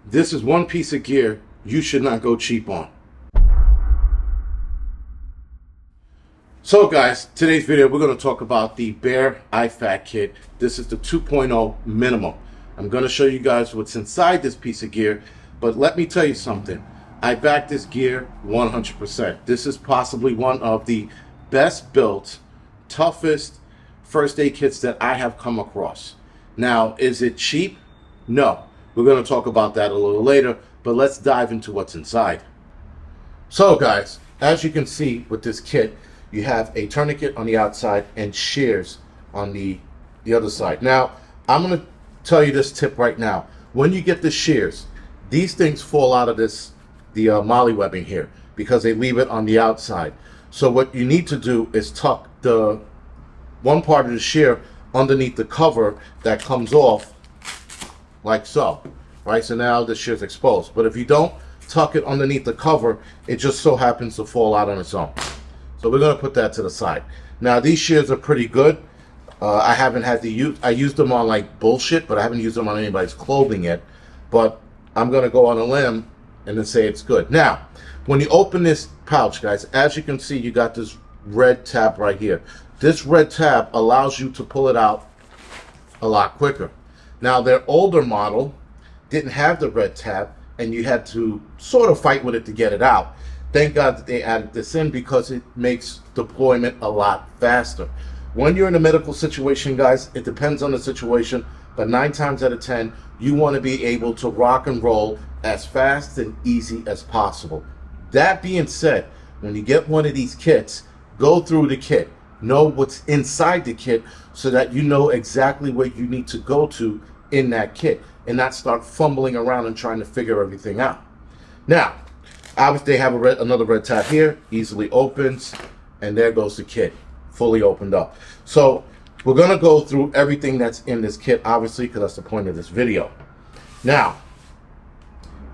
This is one piece of gear you should not go cheap on. So guys, today's video we're going to talk about the Bare IFAK kit. This is the 2.0 minimum. I'm going to show you guys what's inside this piece of gear, but let me tell you something. I back this gear 100%. This is possibly one of the best built, toughest first aid kits that I have come across. Now, is it cheap? No. We're going to talk about that a little later, but let's dive into what's inside. So guys, as you can see with this kit, you have a tourniquet on the outside and shears on the other side. Now, I'm going to tell you this tip right now. When you get the shears, these things fall out of the molly webbing here because they leave it on the outside. So what you need to do is tuck the one part of the shear underneath the cover that comes off like so, right? So now the shear's exposed. But if you don't tuck it underneath the cover, it just so happens to fall out on its own. So we're going to put that to the side. Now these shears are pretty good. I haven't had to use, I used them on like bullshit, but I haven't used them on anybody's clothing yet. But I'm going to go on a limb and then say it's good. Now, when you open this pouch, guys, as you can see, you got this red tab right here. This red tab allows you to pull it out a lot quicker. Now, their older model didn't have the red tab, and you had to sort of fight with it to get it out. Thank God that they added this in because it makes deployment a lot faster. When you're in a medical situation, guys, it depends on the situation, but 9 times out of 10, you want to be able to rock and roll as fast and easy as possible. That being said, when you get one of these kits, go through the kit. Know what's inside the kit so that you know exactly where you need to go to in that kit and not start fumbling around and trying to figure everything out. Now, obviously they have another red tab here, easily opens, and there goes the kit, fully opened up. So we're going to go through everything that's in this kit, obviously, because that's the point of this video. Now,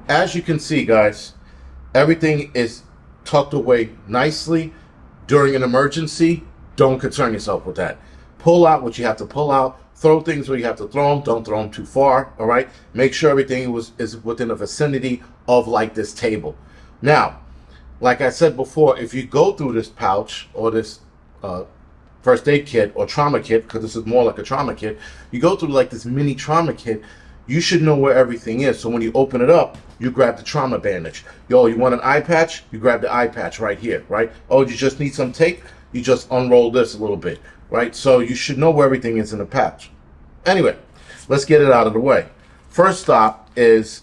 as you can see, guys, everything is tucked away nicely. During an emergency, don't concern yourself with that. Pull out what you have to pull out. Throw things where you have to throw them. Don't throw them too far, all right? Make sure everything is within a vicinity of like this table. Now, like I said before, if you go through this pouch or this first aid kit or trauma kit, because this is more like a trauma kit, you go through like this mini trauma kit, you should know where everything is. So when you open it up, you grab the trauma bandage. Yo, you want an eye patch? You grab the eye patch right here, right? Oh, you just need some tape? You just unroll this a little bit, right? So you should know where everything is in the pouch. Anyway, let's get it out of the way. First stop is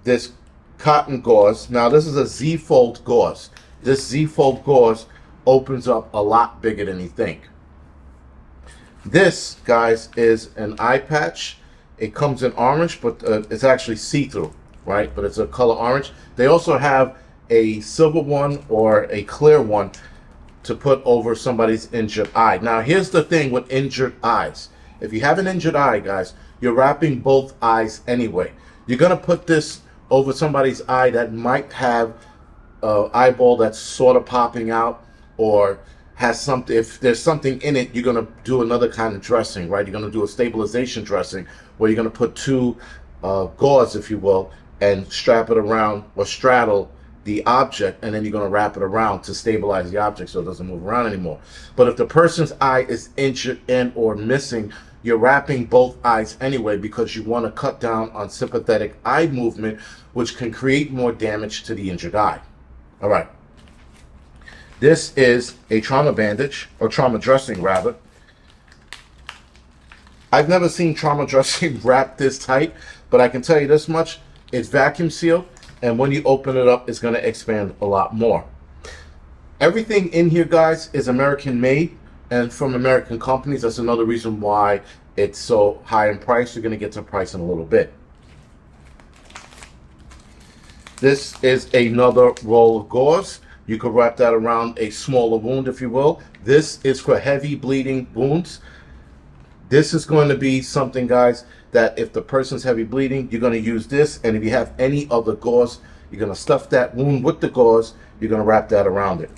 this cotton gauze. Now this is a Z-fold gauze. This Z-fold gauze opens up a lot bigger than you think. This, guys, is an eye patch. It comes in orange, but it's actually see-through, right? But it's a color orange. They also have a silver one or a clear one to put over somebody's injured eye. Now, here's the thing with injured eyes. If you have an injured eye, guys, you're wrapping both eyes anyway. You're going to put this over somebody's eye that might have an eyeball that's sort of popping out or has something. If there's something in it, you're going to do another kind of dressing, right? You're going to do a stabilization dressing where you're going to put two gauze, if you will, and strap it around or straddle the object, and then you're going to wrap it around to stabilize the object so it doesn't move around anymore. But if the person's eye is injured and or missing, you're wrapping both eyes anyway because you want to cut down on sympathetic eye movement, which can create more damage to the injured eye. All right. This is a trauma bandage, or trauma dressing rather. I've never seen trauma dressing wrapped this tight, but I can tell you this much, it's vacuum sealed, and when you open it up, it's going to expand a lot more. Everything in here, guys, is American made and from American companies. That's another reason why it's so high in price. You're going to get to price in a little bit. This is another roll of gauze. You could wrap that around a smaller wound, if you will. This is for heavy bleeding wounds. This is going to be something, guys, that if the person's heavy bleeding, you're going to use this. And if you have any other gauze, you're going to stuff that wound with the gauze. You're going to wrap that around it.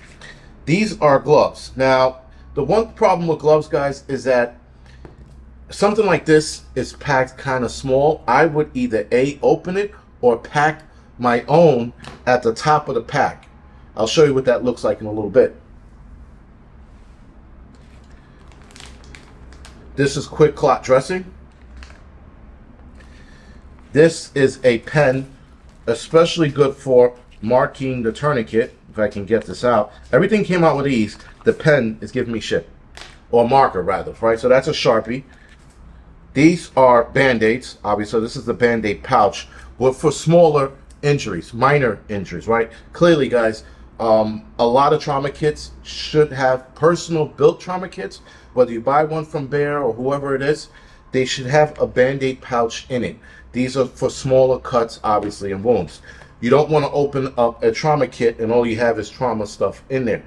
These are gloves. Now, the one problem with gloves, guys, is that something like this is packed kind of small. I would either A, open it, or pack my own at the top of the pack. I'll show you what that looks like in a little bit. This is quick clot dressing. This is a pen, especially good for marking the tourniquet. If I can get this out. Everything came out with ease. The pen is giving me shit. Or marker, rather, right? So that's a Sharpie. These are Band-Aids. Obviously, this is the Band-Aid pouch. But for smaller injuries, minor injuries, right? Clearly, guys, a lot of trauma kits should have personal built trauma kits. Whether you buy one from Bear or whoever it is, they should have a Band-Aid pouch in it. These are for smaller cuts, obviously, and wounds. You don't want to open up a trauma kit and all you have is trauma stuff in there.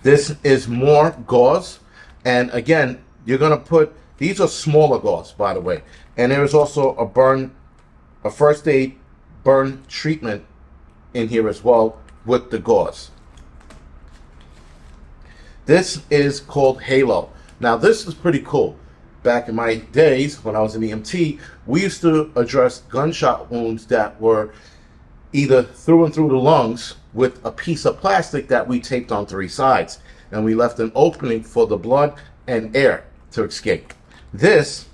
This is more gauze. And again, you're going to put, these are smaller gauze, by the way. And there is also a first aid burn treatment in here as well with the gauze. This is called Halo. Now, this is pretty cool. Back in my days, when I was in EMT, we used to address gunshot wounds that were either through and through the lungs with a piece of plastic that we taped on 3 sides. And we left an opening for the blood and air to escape. This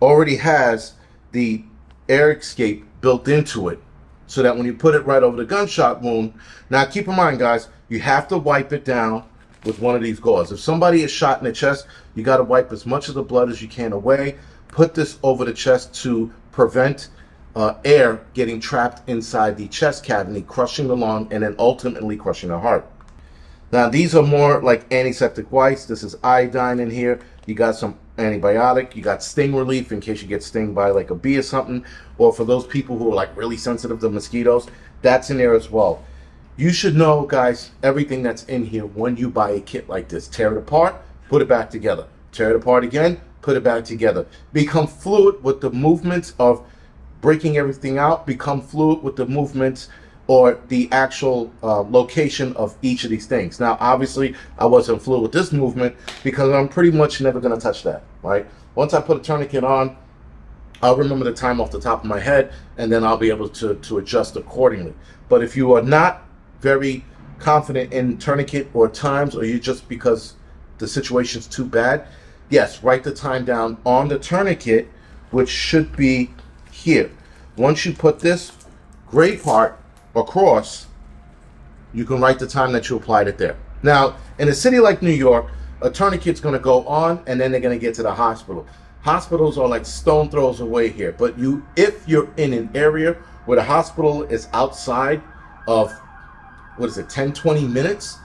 already has the air escape built into it so that when you put it right over the gunshot wound, now keep in mind, guys, you have to wipe it down with one of these gauze. If somebody is shot in the chest, you got to wipe as much of the blood as you can away. Put this over the chest to prevent air getting trapped inside the chest cavity, crushing the lung, and then ultimately crushing the heart. Now, these are more like antiseptic wipes. This is iodine in here. You got some antibiotic. You got sting relief in case you get stung by like a bee or something. Or for those people who are like really sensitive to mosquitoes, that's in there as well. You should know, guys, everything that's in here when you buy a kit like this. Tear it apart, put it back together. Tear it apart again, put it back together. Become fluid with the movements of breaking everything out. Become fluid with the movements or the actual location of each of these things. Now, obviously, I wasn't fluid with this movement because I'm pretty much never going to touch that, right? Once I put a tourniquet on, I'll remember the time off the top of my head, and then I'll be able to adjust accordingly. But if you are not very confident in tourniquet or times, or you just because the situation's too bad, yes, write the time down on the tourniquet, which should be here. Once you put this gray part across, you can write the time that you applied it there. Now, in a city like New York, a tourniquet's going to go on and then they're going to get to the hospital. Hospitals are like stone throws away here. But if you're in an area where the hospital is outside of, 10, 20 minutes,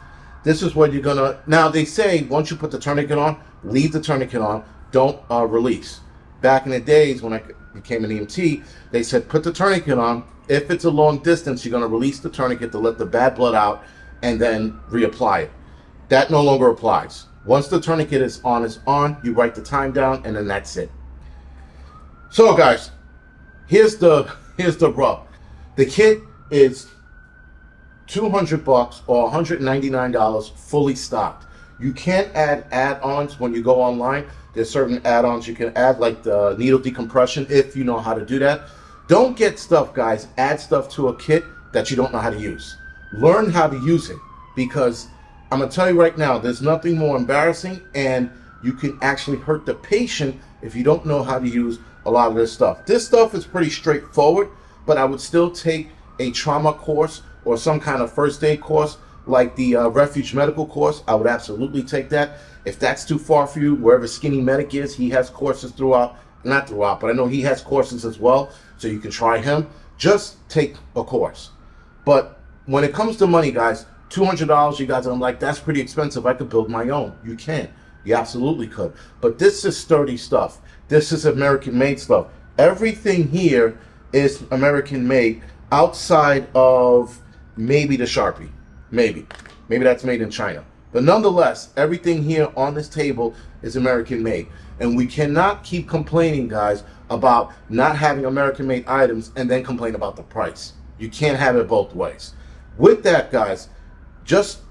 this is what you're going to, now they say once you put the tourniquet on, leave the tourniquet on, don't release. Back in the days when I became an EMT, they said put the tourniquet on. If it's a long distance, you're going to release the tourniquet to let the bad blood out and then reapply it. That no longer applies. Once the tourniquet is on, you write the time down, and then that's it. So, guys, here's the rub. The kit is $200 or $199 fully stocked. You can't add add-ons when you go online. There's certain add-ons you can add, like the needle decompression, if you know how to do that. Don't get stuff, guys, add stuff to a kit that you don't know how to use. Learn how to use it, because I'm going to tell you right now, there's nothing more embarrassing, and you can actually hurt the patient if you don't know how to use a lot of this stuff. This stuff is pretty straightforward, but I would still take a trauma course or some kind of first aid course, like the Refuge Medical course. I would absolutely take that. If that's too far for you, wherever Skinny Medic is, he has courses not throughout, but I know he has courses as well, so you can try him. Just take a course. But when it comes to money, guys, $200, you guys are like, that's pretty expensive. I could build my own. You can. You absolutely could. But this is sturdy stuff. This is American-made stuff. Everything here is American-made outside of maybe the Sharpie. Maybe that's made in China. But nonetheless, everything here on this table is American-made. And we cannot keep complaining, guys, about not having American-made items and then complain about the price. You can't have it both ways. With that, guys, just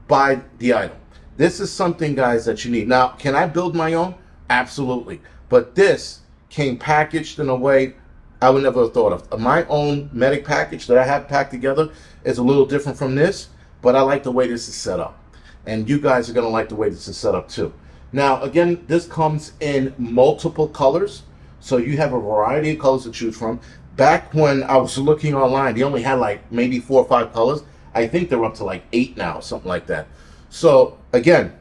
buy the item. This is something, guys, that you need. Now, can I build my own? Absolutely. But this came packaged in a way I would never have thought of. My own medic package that I have packed together is a little different from this, but I like the way this is set up. And you guys are going to like the way this is set up too. Now, again, this comes in multiple colors, so you have a variety of colors to choose from. Back when I was looking online, they only had like maybe 4 or 5 colors. I think they're up to like 8 now, something like that. So again,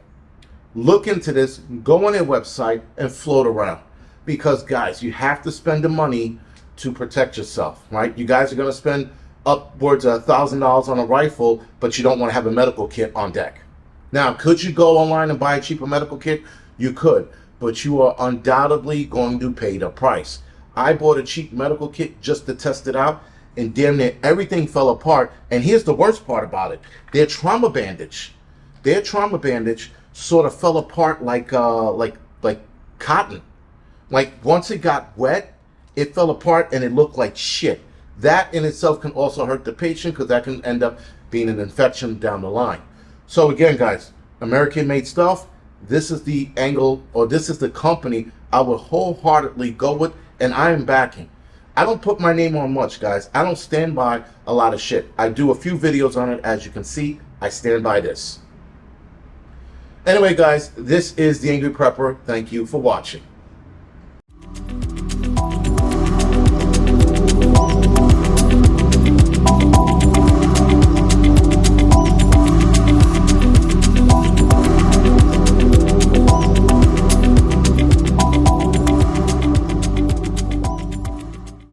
look into this, go on their website and float around. Because guys, you have to spend the money to protect yourself, right? You guys are going to spend upwards of $1,000 on a rifle, but you don't want to have a medical kit on deck. Now, could you go online and buy a cheaper medical kit? You could, but you are undoubtedly going to pay the price. I bought a cheap medical kit just to test it out, and damn near everything fell apart. And here's the worst part about it. Their trauma bandage sort of fell apart like cotton. Like once it got wet, it fell apart and it looked like shit. That in itself can also hurt the patient because that can end up being an infection down the line. So again, guys, American-made stuff. This is the angle, or this is the company I would wholeheartedly go with, and I am backing. I don't put my name on much, guys. I don't stand by a lot of shit. I do a few videos on it, as you can see. I stand by this. Anyway, guys, this is the Angry Prepper. Thank you for watching.